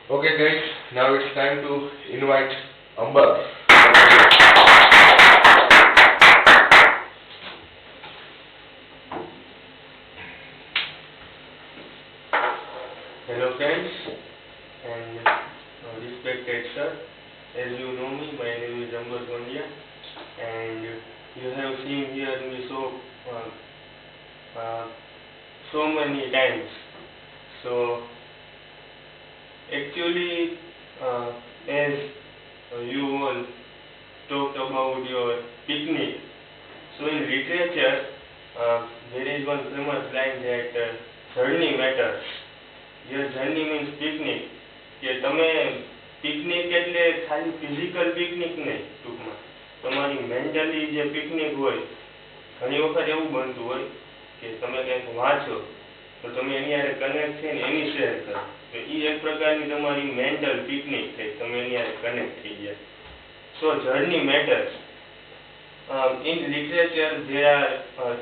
Okay guys, now it's time to invite Ambar. Hello friends and respected sir. As you know me, my name is Ambar Pandya and you have seen here me so many times. So actually as you all talked about your picnic, so in literature there is one famous line that journey matters. Your journey means picnic. કે તમે picnic એટલે ખાલી physical picnic નહીં, ટૂંકમાં તમારી mentally જે picnic હોય, ઘણી વખત એવું બનતું હોય કે તમે કંઈક વાંચો તો તમે એની હારે કનેક્ટ થઈને એની શેર કરો, તો એ એક પ્રકારની તમારી મેન્ટલ પિકનિક થઈ, તમે એની હારે કનેક્ટ થઈ ગયા. So journey matters. In literature there are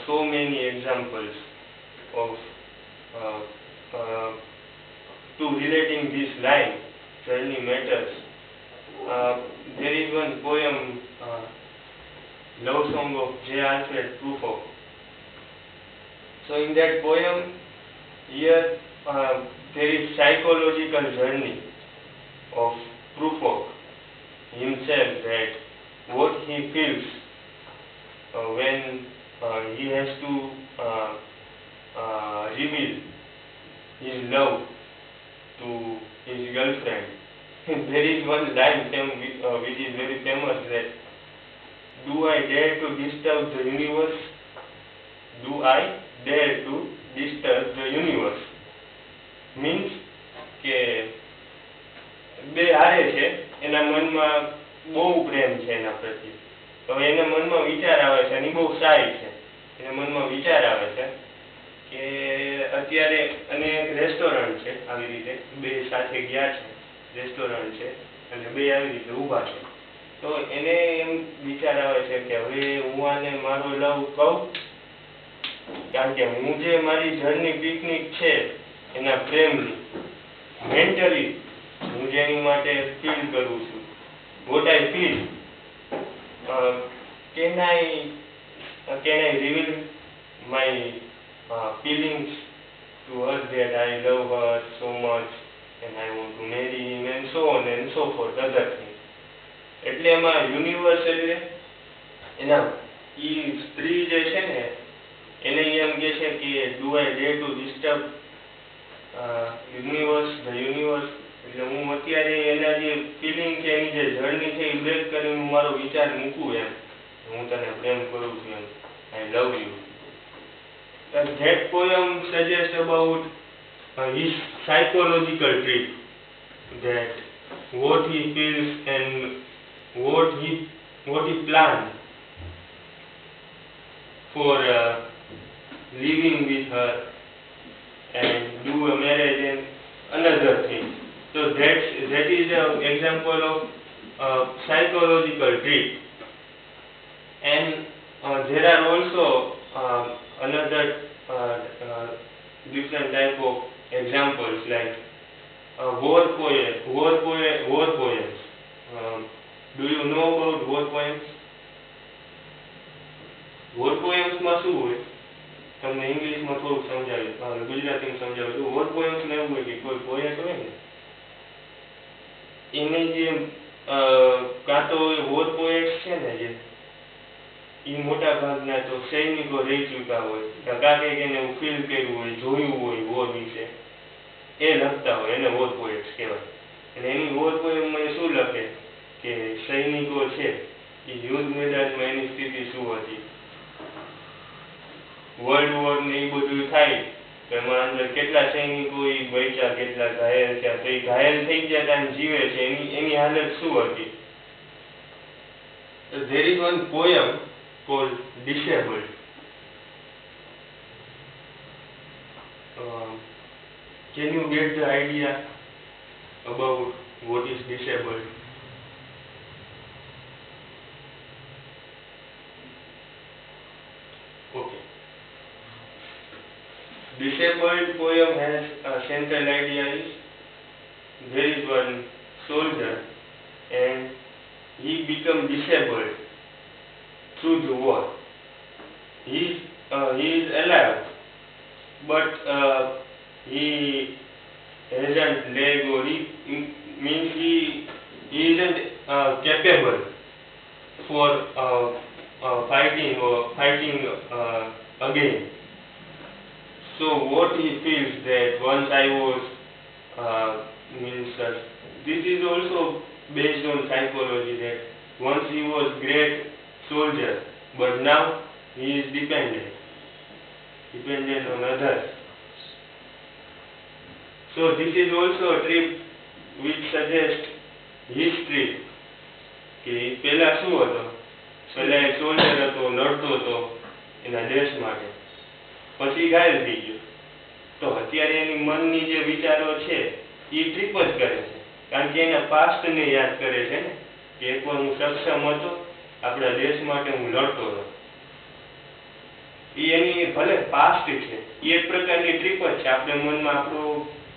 so many examples of to relating this line, journey matters. There is one poem, love song of J.P.S.C. Truffaut. So in that poem, here there is psychological journey of Truffaut himself, that what he feels when he has to reveal his love to his girlfriend. There is one line which is very famous, that do I dare to disturb the universe? Do I dare to disturb the universe? Means કે બે હારે છે, એના મનમાં બહુ પ્રેમ છે એના પ્રત્યે. હવે એના મનમાં વિચાર આવે છે, અને બહુ સારી છે, એના મનમાં વિચાર આવે છે કે અત્યારે અને એક રેસ્ટોરન્ટ છે, આવી રીતે બે સાથે ગયા છે, રેસ્ટોરન્ટ છે અને બે આવી રીતે ઊભા છે, તો એને એમ વિચાર આવે છે કે હવે હું આને મારો લવ કહું, કારણ કે હું જે મારી જર્ની પિકનિક છે એના પ્રેમની, મેન્ટલી હું જેની માટે ફીલ કરું છું, what I feel, can I reveal my feelings to her, that I love her so much and I want to marry him and so on and so forth, other things. એટલે એમાં universe એટલે એના ઈ સ્ત્રી જે છે ને એને એમ કહે છે કે do I dare to disturb universe, the universe. એટલે હું અત્યારે એના જે ફિલિંગ છે, એની જે જર્ની છે એ બ્રેક કરીને હું મારો વિચાર મૂકું એમ, હું તને પ્રેમ કરું છું એમ, I love you. That poem suggests about his psychological trip, that what he feels and what he planned for living with her and do a marriage and another thing. So that is an example of psychological trip. And there are also another different type of examples, like war poems. Do you know about war poems? War poems માં શું હોય, તમને ઇંગ્લિશમાં થોડુંક સમજાવ્યું, ગુજરાતીમાં સમજાવ્યું. War poems માં એવું હોય કે કોઈ પોએટ હોય ને એને જે કાં તો વોર પોએટ્સ છે ને જે એ મોટા ભાગના તો સૈનિકો રહી ચૂક્યા હોય, કાં કંઈક એને એવું ફીલ કર્યું હોય, જોયું હોય વોર વિશે, એ લખતા હોય, એને વોર પોએટ્સ કહેવાય. અને એની વોર પોએમમાં એ શું લખે કે સૈનિકો છે એ યુદ્ધ મેદાનમાં એની સ્થિતિ શું હતી, વર્લ્ડ વોર ને એ બધું થાય તો એમાં અંદર કેટલા સૈનિકો એ બચ્યા, કેટલા ઘાયલ થયા, તો એ ઘાયલ થઈ ગયા હતા અને જીવે છે, એની હાલત શું હતી. So there is one poem called Disabled. Can you get the idea about what is disabled? Okay. Disabled poem has a central idea is there is one soldier and he become disabled through the war. He is alive, but he hasn't leg, or he means he isn't capable for fighting again. So what he feels that once I was this is also based on psychology, that once he was great soldier, but now he is dependent on others. So this is also a trip which suggests history કે પહેલા શું હતો, પહેલા એક soldier હતો, લડતો હતો એના દેશ માટે, પછી ઘાયલ થઈ ગયો. તો અત્યારે એની મનની જે વિચારો છે એ ટ્રીપ જ કરે છે, કારણ કે એના પાસ્ટને યાદ કરે છે ને, કે એકવાર હું સક્ષમ હતો, આપણા દેશ માટે હું લડતો હતો. એ એની ભલે પાસ્ટ છે, એ એક પ્રકારની ટ્રીપ જ છે. આપણે મનમાં આપણો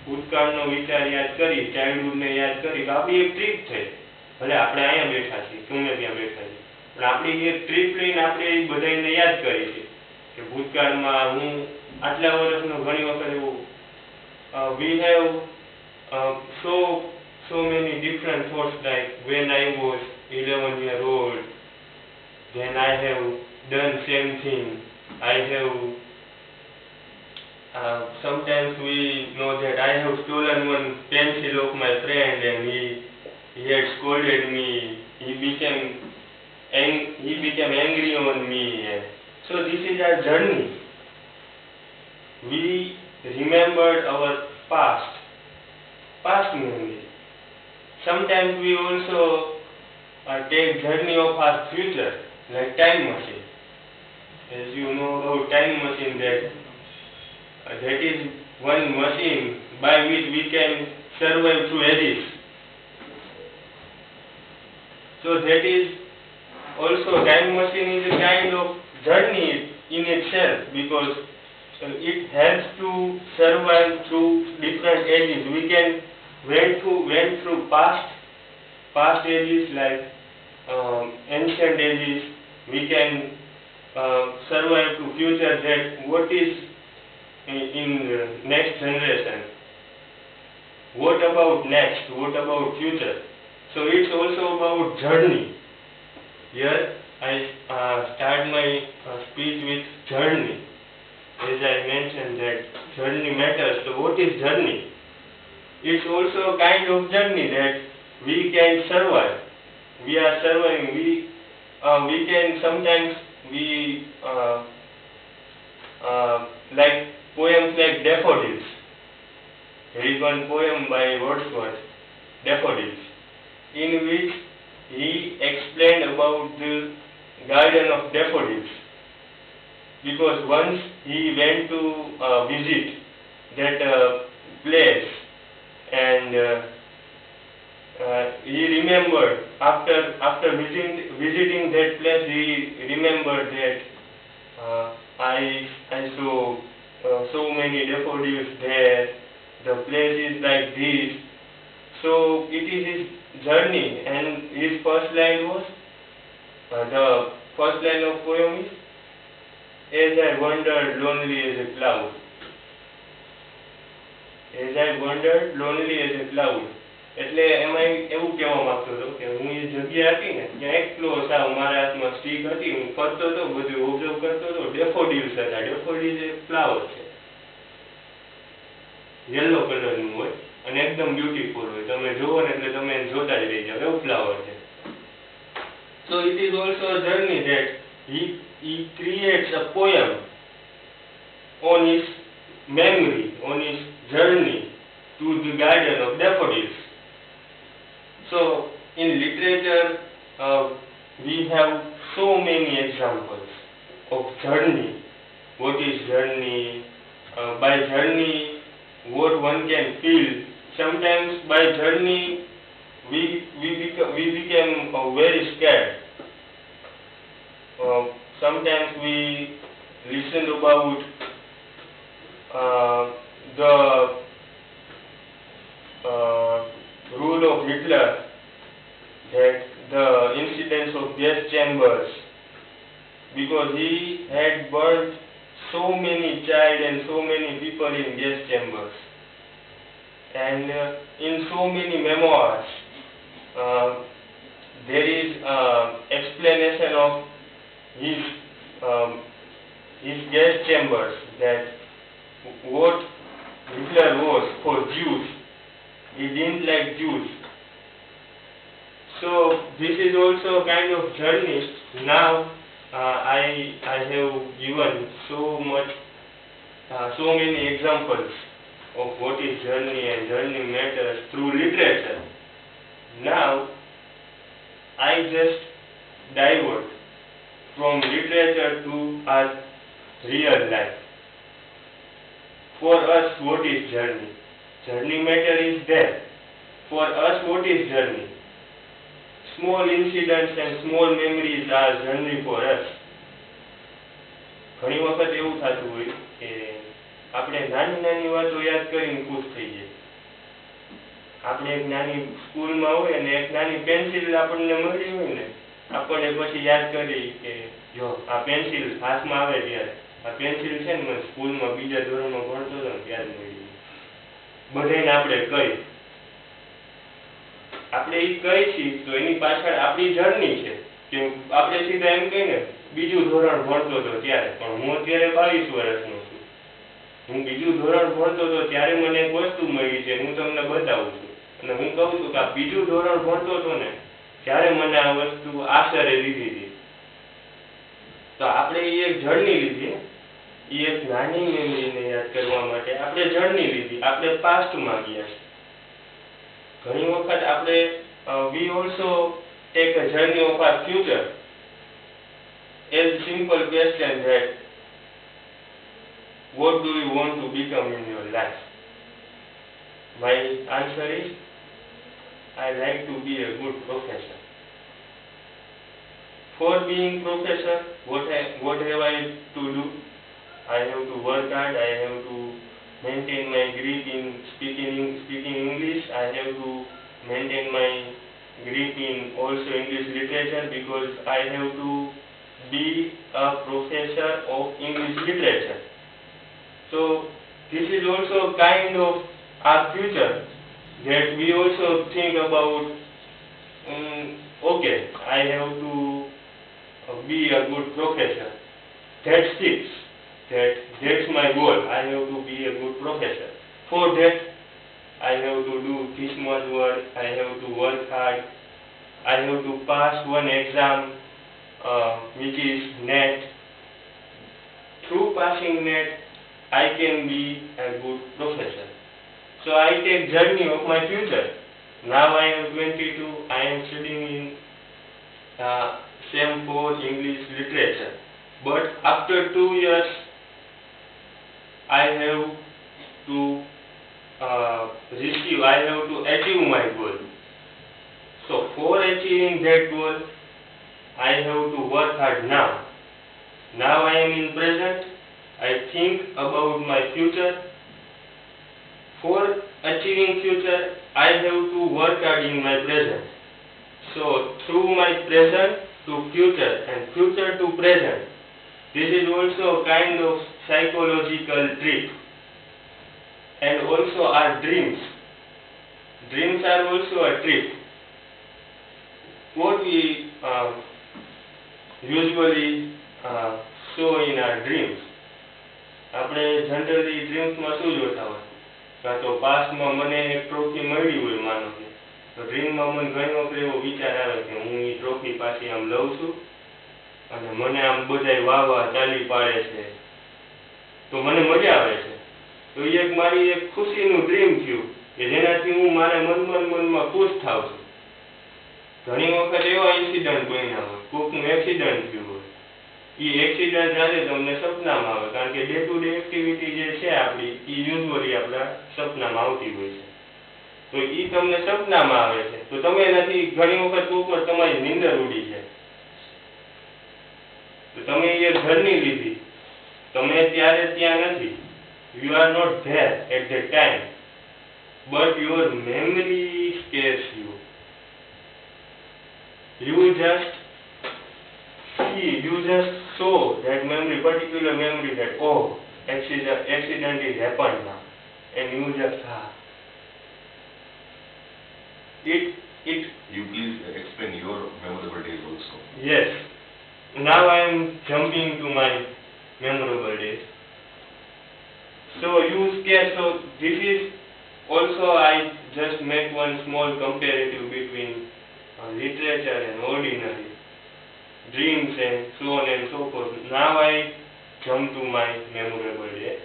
ભૂતકાળનો વિચાર યાદ કરી, ચાઇલ્ડહુડને યાદ કરી, તો આપણી એક ટ્રીપ થઈ. ભલે આપણે અહીંયા બેઠા છીએ, ગમે ત્યાં બેઠા છીએ, પણ આપણી એક ટ્રીપ લઈને આપણે એ બધાને યાદ કરી છે કે ભૂતકાળમાં હું આટલા વર્ષનો ઘણી વખત એવું we have so many different thoughts, like when I was 11 years old, then I have done same thing. I have sometimes we know that I have stolen one pencil of my friend and he had scolded me. He became angry on me. And so this is our journey. We remembered our past memory. Sometimes we also take journey of our future, like time machine. As you know about time machine, that is one machine by which we can survive through ages. So that is also, time machine is a kind of journey in itself, because it helps to survive through different ages. We can went through past ages, like ancient ages. We can survive to future, that what is in the next generation. What about next? What about future? So it's also about journey. Here I start my speech with journey. As I mentioned that journey matters. So what is journey? It's also a kind of journey that we can survive. We are surviving. We can sometimes like poems like Daffodils. There is one poem by Wordsworth, Daffodils, in which he explained about the garden of daffodils, because once he went to visit that place, and he remembered after visiting that place, he remembered that I saw so many daffodils there. The place is like this. So it is his journey, and his first line was the first line of poem is, as I wandered lonely as a cloud. As I wandered lonely as a cloud. એટલે એમાં એવું કહેવા માંગતો હતો કે હું એ જગ્યા હતી ને, ત્યાં એકલો સાવ, મારા હાથમાં સ્ટીક હતી, હું ફરતો હતો, બધું ઓબ્ઝર્વ કરતો હતો. ડેફોડિલ્સ હતા. ડેફોડિલ્સ એક ફ્લાવર છે, યલો કલરનું હોય અને એકદમ બ્યુટીફુલ હોય. તમે જુઓ ને એટલે તમે એને જોતા જ રહી જાવ, એવું ફ્લાવર છે. So it is also a journey that he creates a poem on his memory, on his journey to the garden of daffodils. So in literature we have so many examples of journey. What is journey? By journey, what one can feel. Sometimes by journey we became very scared. Sometimes we listen about the rule of Hitler, that the incidence of gas chambers, because he had burnt so many child and so many people in gas chambers, and in so many memoirs there is explanation of his gas chambers, that what Hitler was for Jews. He didn't like Jews. So this is also a kind of journey. Now I have given so many examples of what is journey and journey matters through literature. Now I just divert from literature to our real life. For us, what is journey? Journey matter is there. For us, what is journey? Small incidents and small memories are journey for us. ઘણી વખત એવું થતું હોય કે આપણે નાની નાની વાતો યાદ કરીને ખુશ થઈ જઈએ. આપણે એક નાની સ્કૂલમાં હોય અને એક નાની પેન્સિલ આપણને મળી હોય ને, આપણને પછી યાદ કરી કે જો આ પેન્સિલ હાથમાં આવે ત્યારે આ પેન્સિલ છે ને મને સ્કૂલમાં બીજા ધોરણમાં ભણતો હતો ને ત્યારે મળી. બધાને આપણે કહી છીએ તો એની પાછળ આપણી જર્ની છે કે આપણે સીધા એમ કહીને બીજું ધોરણ ભણતો હતો ત્યારે, પણ હું અત્યારે 22 વર્ષનો છું. હું બીજું ધોરણ ભણતો હતો ત્યારે મને એક વસ્તુ મળી છે, હું તમને બતાવું છું. અને હું કહું છું કે આ બીજું ધોરણ ભણતો હતો ને ત્યારે મને આ વસ્તુ આશરે લીધી હતી. તો આપણે એ એક જર્ની લીધી, એ એક નાની મેમરીને યાદ કરવા માટે આપણે જર્ની લીધી, આપણે પાસ્ટમાં ગયા. ઘણી વખત આપણે we also take a journey of our future. As a simple question that what do you want to become in your life? My answer is I like to be a good professor. For being professor, what have I to do? I have to work hard. I have to maintain my grip in speaking English. I have to maintain my grip in also English literature, because I have to be a professor of English literature. So this is also kind of our future, that we also think about, okay, I have to be a good professor. That's fixed. That's my goal. I have to be a good professor. For that, I have to do this much work. I have to work hard. I have to pass one exam, which is NET. Through passing NET, I can be a good professor. So I take journey of my future. Now I am 22. I am studying in SEM for English literature. But after 2 years, I have to achieve my goal. So for achieving that goal, I have to work hard now. Now I am in present. I think about my future. For achieving future, I have to work hard in my present. So through my present to future and future to present, this is also a kind of psychological trip. And also our dreams. Dreams are also a trip. What we usually show in our dreams. આપણે generally ડ્રીમ્સમાં શું જોતા હોય? કાં તો પાસ્ટમાં મને એક trophy મળી હોય, માનો કે તો ડ્રીમમાં મને ઘણી વખત એવો વિચાર આવે કે હું એ ટ્રોફી પાછી આમ લઉં છું અને મને આમ બધાય વાહ ચાલી પાડે છે તો મને મજા આવે છે. તો એ એક મારી એક ખુશીનું ડ્રીમ થયું કે જેનાથી હું મારા મનમાં ખુશ થાઉં છું. ઘણી વખત એવા ઇન્સિડન્ટ બન્યા હોય, કોકનું એક્સિડન્ટ થયું હોય, એ એક્સિડન્ટ રાતે તમને સપનામાં આવે, કારણ કે ડે ટુ ડે એક્ટિવિટી જે છે આપણી એ યુઝ્યુઅલી આપણા સપનામાં આવતી હોય છે. તો એ તમને સપનામાં આવે છે તો તમે એનાથી ઘણી વખત કોક વાર તમારી નીંદર ઉડી જાય. તો તમે એ જર્ની લીધી, તમે ત્યારે ત્યાં નથી. You are not there at that time. but your memory scares you. You just saw that memory, particular memory, that oh, accident is happened now, and you just it. You please explain your memorable days also. Yes. Now I am jumping to my memorable days. So this is also, I just make one small comparative between literature and ordinary dreams and so on and so forth. Now I jump to my memorable day.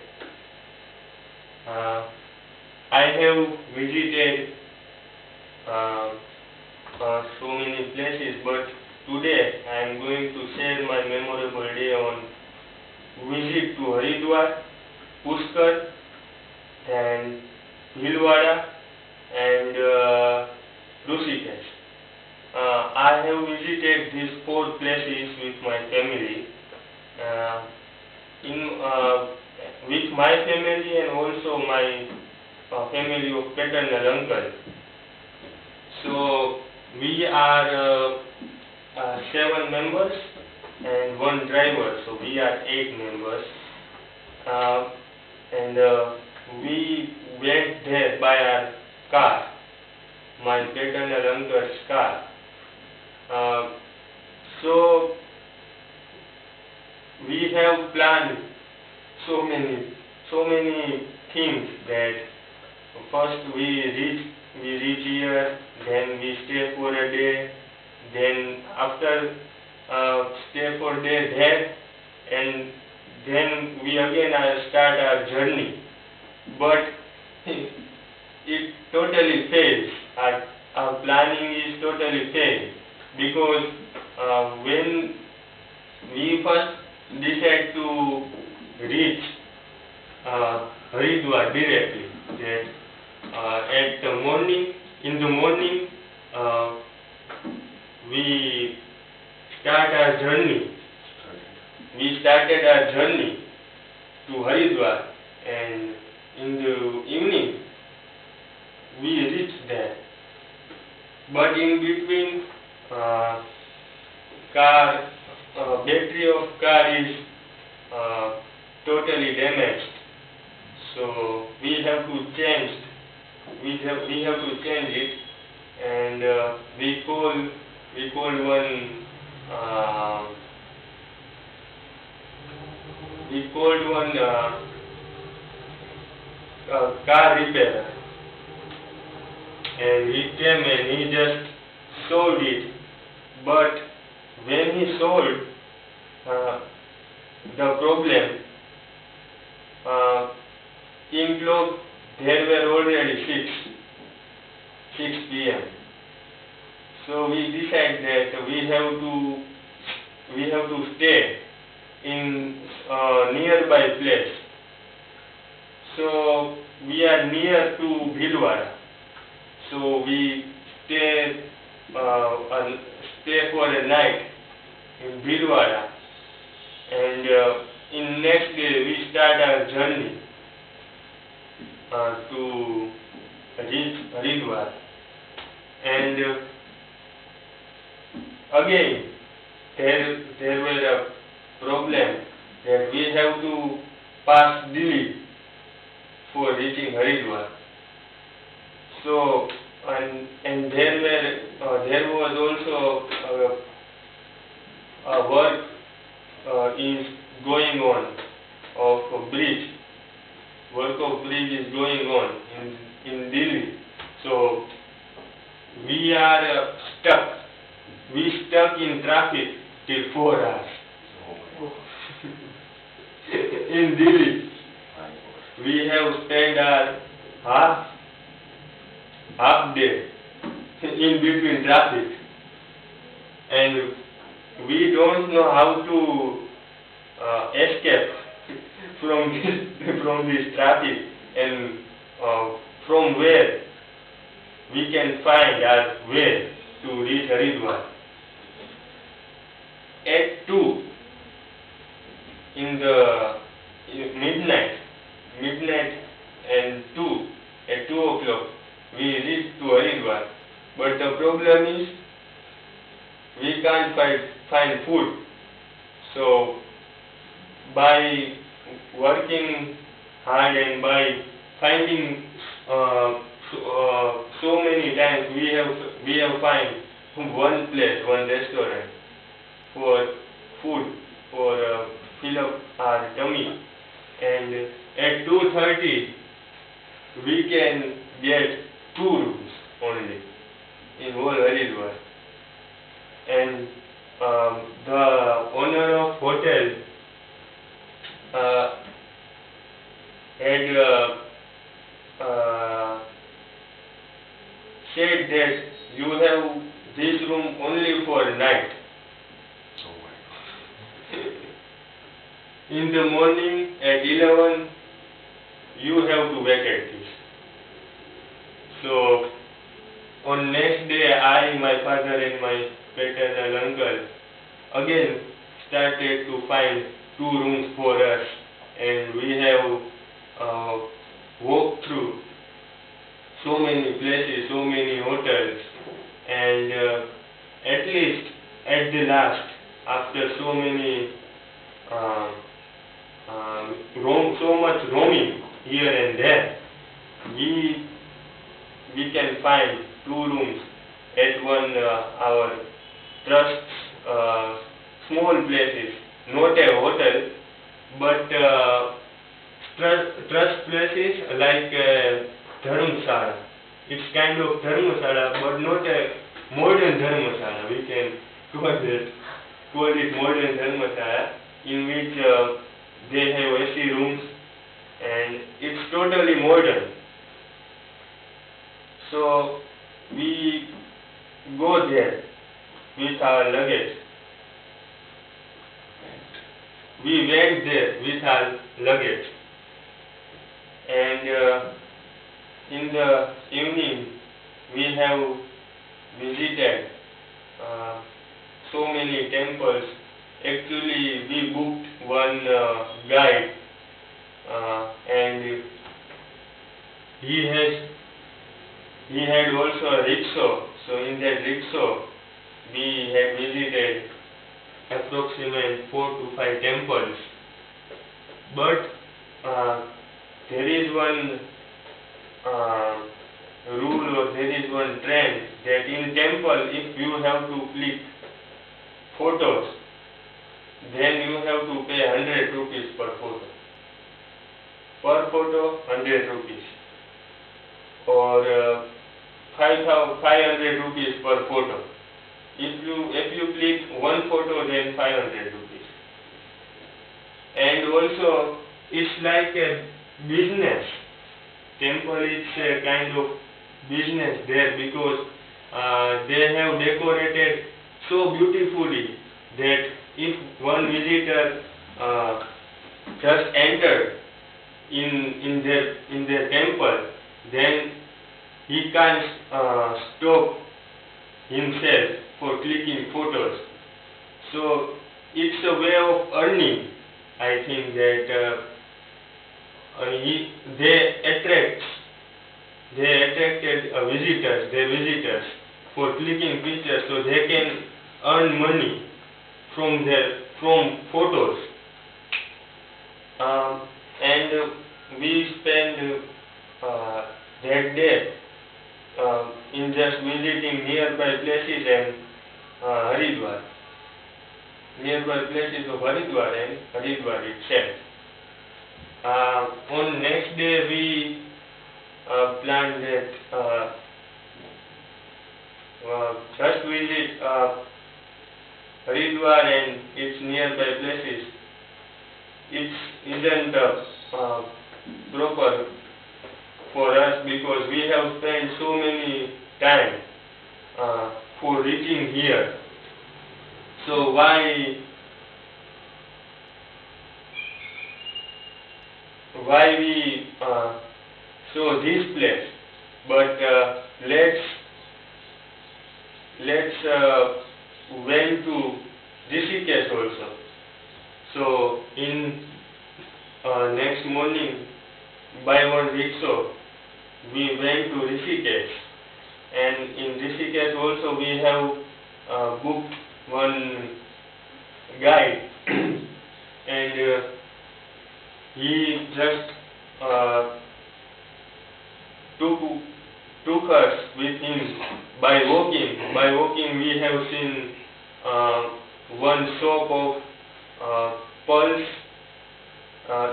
I have visited so many places, but today I am going to share my memorable day on visit to Haridwar, Pushkar, and Bhilwara, and Rishikesh. I have visited these 4 places with my family, with my family and also my family of paternal uncle. So we are 7 members and 1 driver, so we are 8 members. And we went there by our car, my paternal uncle's car. So we have planned so many things that first we reach here, then we stay for a day, then after stay for a day there, and then we again start our journey. But it totally fails. Our planning is totally failed, because when we first decide to reach Haridwar directly, that in the morning we start our journey. We started our journey to Haridwar, and in the evening we reached there. But in between, battery of car is totally damaged, so we have to change it, and we called one car repairer, and he came and he just solved it. But when he solved the problem, in clock there were already 6 p.m. So we decided that we have to stay in nearby place. So we are near to Bhilwara. So we stay for a night in Bhilwara, and in next day we start our journey to reach Haridwar. And again there were a problem that we have to pass Delhi for reaching Haridwar. So and there was also work is going on of a bridge. Work of bridge is going on in Delhi. So we are stuck. We stuck in traffic till 4 hours. In Delhi, we have spent our half day in between traffic, and we don't know how to escape from this traffic, and from where we can find our way to reach Haridwar. At 2 in the midnight and 2, at 2 o'clock we reached to Haridwar. But the problem is we can't find food. So by working hard and by finding so many times we have find one place, one restaurant for food, for fill up our tummy, and at 2:30 we can get 2 rooms only in whole Haridwar. And the owner of hotel had said that you have this room only for night. Oh my God. In the morning at 11 you have to vacate this. So on next day I, my father and my paternal uncle again started to find 2 rooms for us, and we have walked through so many places, so many hotels, and at least at the last, after so many so much roaming here and there, we can find 2 rooms at one our trust's small places, not a hotel, but trust places like Dharmshala. It's kind of Dharmshala, but not a modern Dharmshala. We can call it modern Dharmshala, in which they have AC rooms, and it's totally modern. So we go there with our luggage. We went there with our luggage, and in the evening we have visited so many temples. Actually, we booked one guide, and he had also a rickshaw. So in that rickshaw we had visited approximate 4 to 5 temples. But there is one rule, or there is one trend, that in temple if you have to click photos, then you have to pay 100 rupees per photo. Per photo 100 rupees, or 500 rupees per photo. If you click one photo, then 500 rupees. And also it's like a business. Temple is a kind of business there, because they have decorated so beautifully that if one visitor just entered in their temple, then he can't stop himself for clicking photos. So it's a way of earning. I think that they attracted their visitors for clicking pictures, so they can earn money from photos. And we spend that day in just visiting nearby places and Haridwar. Nearby places of Haridwar and Haridwar itself. On next day we planned that first visit Haridwar and its nearby places. It isn't proper for us, because we have spent so many time for reaching here. So why we show this place? But let's went to G.P.S.C also. So in next morning, by one rickshaw we went to Rishikesh, and in Rishikesh also we have booked one guide, and he just took us with him by walking. By walking, we have seen one shop of pearls,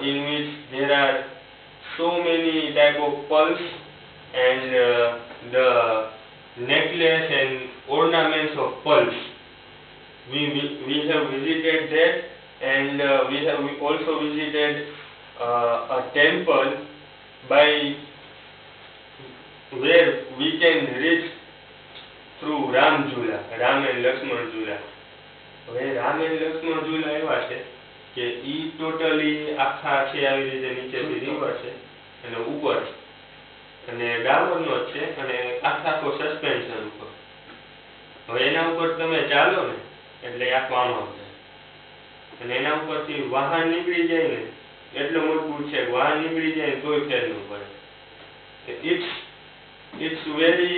in which there are so many type of pearls, and the necklace and ornaments of pearls. We have visited that, and we also visited a temple by where we can reach through Ram and Lakshman Jula. હવે Ram and Lakshman ઝૂલા એવા છે કે ઈ totally આખા છે આવી રીતે નીચેથી river છે અને ઉપર અને ડામરનો જ છે અને આખો સસ્પેન્શન ઉપર. હવે એના ઉપર તમે ચાલો ને એટલે આખું આમ આવશે અને એના ઉપરથી વાહન નીકળી જાય ને એટલો મજબૂત છે કે વાહન નીકળી જાય તોય ફેર ન પડે. It's very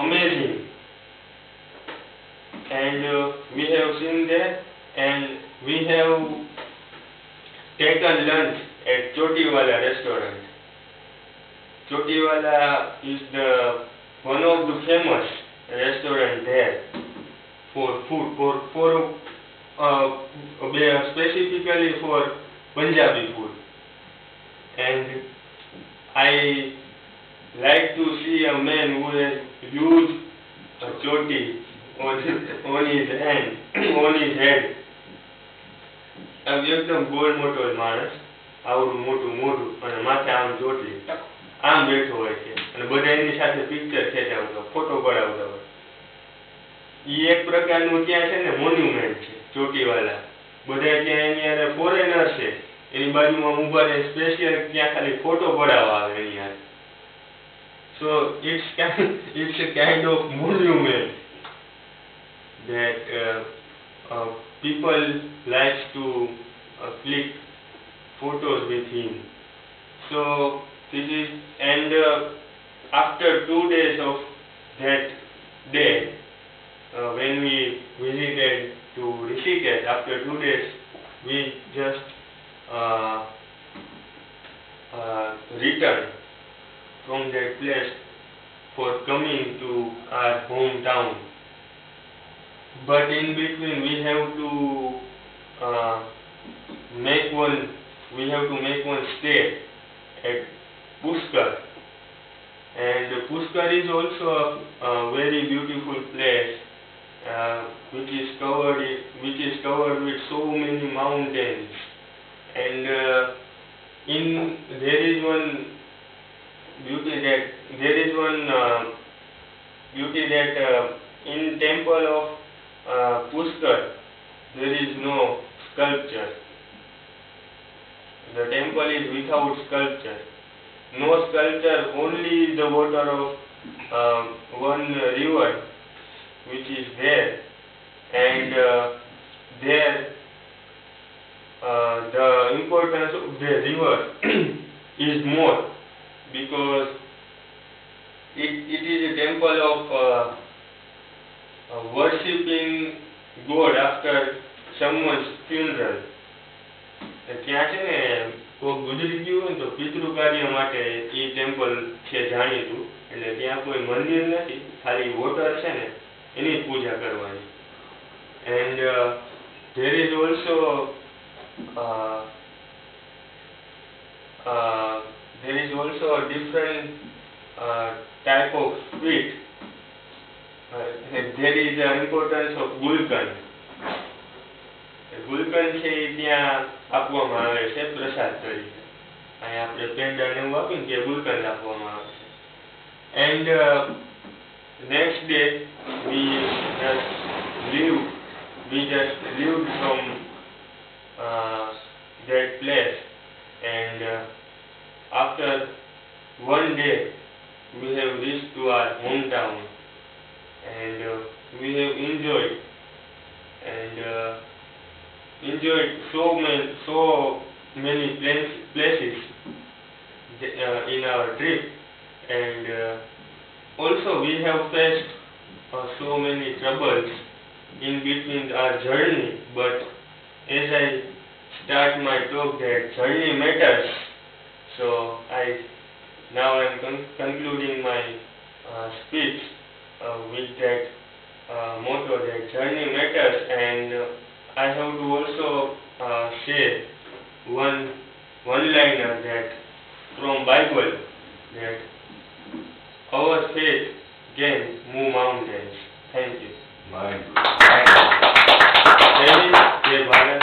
amazing, and we have seen that, and we have taken lunch at Chotiwala restaurant. Chotiwala is one of the famous restaurant there for food, specifically for Punjabi food, and I like to see a man who has used a choti on his hand, on his head. એકદમ ગોળ મોટો માણસ, આવડું મોટું મોઢું અને માથે આમ ચોટલી આમ બેઠો હોય છે અને બધા એની સાથે પિક્ચર ખેંચાવતા ફોટો પડાવતા હોય. એ એક પ્રકારનું ત્યાં છે ને મોન્યુમેન્ટ છે ચોટીવાલા. બધા ત્યાં એની ફોરેનર છે એની બાજુમાં ઊભા રહે સ્પેશિયલ ત્યાં ખાલી ફોટો પડાવવા આવે એની યાર. So it's a kind of monument that people like to click photos with him. So this is, and after 2 days of that day, when we visited to Rishikesh, after 2 days we just returned from that place for coming to our hometown. But in between we have to make one stay at Pushkar, and Pushkar is also a very beautiful place which is covered with so many mountains, and there is one beauty that in temple of Pushkar there is no sculpture. The temple is without sculpture. No sculpture, only the water of one river which is there, and there the importance of the river is more, because it is a temple of worshipping God after someone's funeral. ત્યાં છે ને કોઈ ગુજરી ગયું હોય તો પિતૃ કાર્ય માટે એ ટેમ્પલ છે જાણીતું. એટલે ત્યાં કોઈ મંદિર નથી, ખાલી વોટર છે ને એની પૂજા કરવાની. And there is also a different type of sweet. There is the importance of gulkan. Gulkand છે એ ત્યાં આપવામાં આવે છે પ્રસાદ તરીકે. અહીંયા આપણે પેંડા ને એવું આપીને ત્યાં ગુલકંદ આપવામાં આવે છે. And next day we just lived from that place, and after 1 day we have reached to our hometown, and we have enjoyed so many places in our trip, and also we have faced so many troubles in between our journey, but as I start my talk that journey matters, so now I'm concluding my speech with that motto that journey matters, and I have to also say one-liner that from Bible that our faith can move mountains. Thank you. My Jai Hind, Jai Bharat.